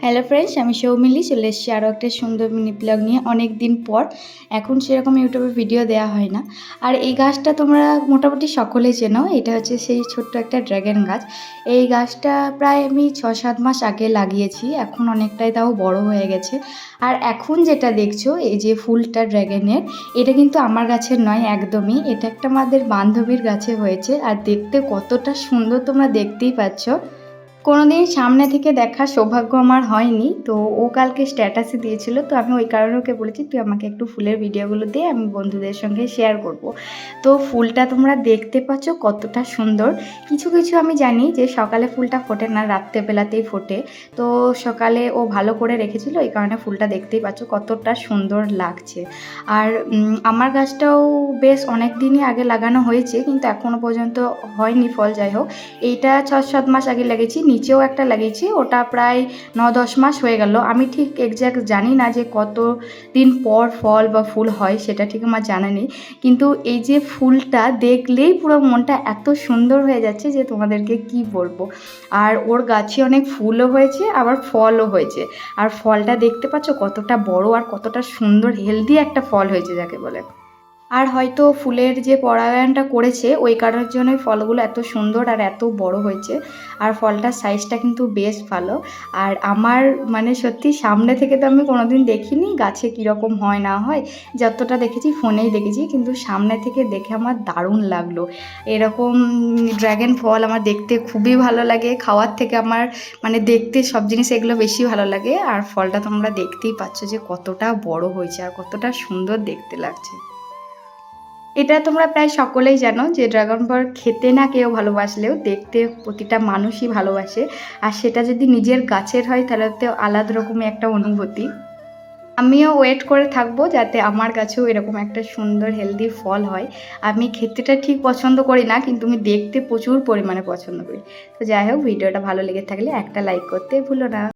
Hello friends, আমি সৌমিলি চলে এসেছি আরও একটা সুন্দর মিনি ব্লগ নিয়ে। অনেক দিন পর এখন সেরকম ইউটিউবে ভিডিও দেওয়া হয় না। আর এই গাছটা তোমরা মোটামুটি সকলেই চেনো। এটা হচ্ছে সেই ছোট্ট একটা ড্র্যাগন গাছ। এই গাছটা প্রায় আমি 6-7 মাস আগে লাগিয়েছি। এখন অনেকটাই তাও বড় হয়ে গেছে। আর এখন যেটা দেখছো এই যে ফুলটা ড্র্যাগনের, এটা কিন্তু আমার গাছের নয় একদমই। এটা একটা আমাদের বান্ধবীর গাছে হয়েছে। আর দেখতে কতটা সুন্দর তোমরা দেখতেই পাচ্ছ। কোনোদিন সামনে থেকে দেখার সৌভাগ্য আমার হয়নি, তো ও কালকে স্ট্যাটাসে দিয়েছিল, তো আমি ওই কারণে ওকে বলেছি তুই আমাকে একটু ফুলের ভিডিওগুলো দে, আমি বন্ধুদের সঙ্গে শেয়ার করব। তো ফুলটা তোমরা দেখতে পাচ্ছ কতটা সুন্দর। কিছু কিছু আমি জানি যে সকালে ফুলটা ফোটে না, রাত্রেবেলাতেই ফোটে। তো সকালে ও ভালো করে রেখেছিল, এই কারণে ফুলটা দেখতেই পাচ্ছ কতটা সুন্দর লাগছে। আর আমার গাছটাও বেশ অনেক দিনই আগে লাগানো হয়েছে, কিন্তু এখনও পর্যন্ত হয়নি ফল। যাই হোক, এইটা 6-7 মাস আগে লাগিয়েছি। নিচেও একটা লাগিয়েছি, ওটা প্রায় 9-10 মাস হয়ে গেল। আমি ঠিক এক্স্যাক্ট জানি না যে কত দিন পর ফল বা ফুল হয়, সেটা ঠিক আমার জানা নেই। কিন্তু এই যে ফুলটা দেখলেই পুরো মনটা এত সুন্দর হয়ে যাচ্ছে যে তোমাদেরকে কি বলবো। আর ওর গাছে অনেক ফুলও হয়েছে, আবার ফলও হয়েছে। আর ফলটা দেখতে পাচ্ছ কতটা বড় আর কতটা সুন্দর হেলদি একটা ফল হয়েছে যাকে বলে। আর হয়তো ফুলের যে পরাগায়নটা করেছে ওই কারণের জন্যই ফলগুলো এত সুন্দর আর এত বড় হয়েছে। আর ফলটার সাইজটা কিন্তু বেশ ভালো। আর আমার মানে সত্যি সামনে থেকে তো আমি কোনোদিন দেখিনি গাছে কীরকম হয় না হয়, যতটা দেখেছি ফোনেই দেখেছি, কিন্তু সামনে থেকে দেখে আমার দারুণ লাগলো। এরকম ড্র্যাগন ফল আমার দেখতে খুবই ভালো লাগে, খাওয়ার থেকে আমার মানে দেখতে সব জিনিস এগুলো বেশি ভালো লাগে। আর ফলটা তোমরা দেখতেই পাচ্ছ যে কতটা বড় হয়েছে আর কতটা সুন্দর দেখতে লাগছে। এটা তোমরা প্রায় সকলেই জানো যে ড্রাগন ফল খেতে না কেউ ভালোবাসলেও দেখতে প্রতিটা মানুষই ভালোবাসে। আর সেটা যদি নিজের গাছের হয় তাহলে তো আলাদা রকমের একটা অনুভূতি। আমিও ওয়েট করে থাকবো যাতে আমার গাছেও এরকম একটা সুন্দর হেলদি ফল হয়। আমি খেতেটা ঠিক পছন্দ করি না, কিন্তু আমি দেখতে প্রচুর পরিমাণে পছন্দ করি। তো যাই হোক, ভিডিওটা ভালো লেগে থাকলে একটা লাইক করতে ভুলো না।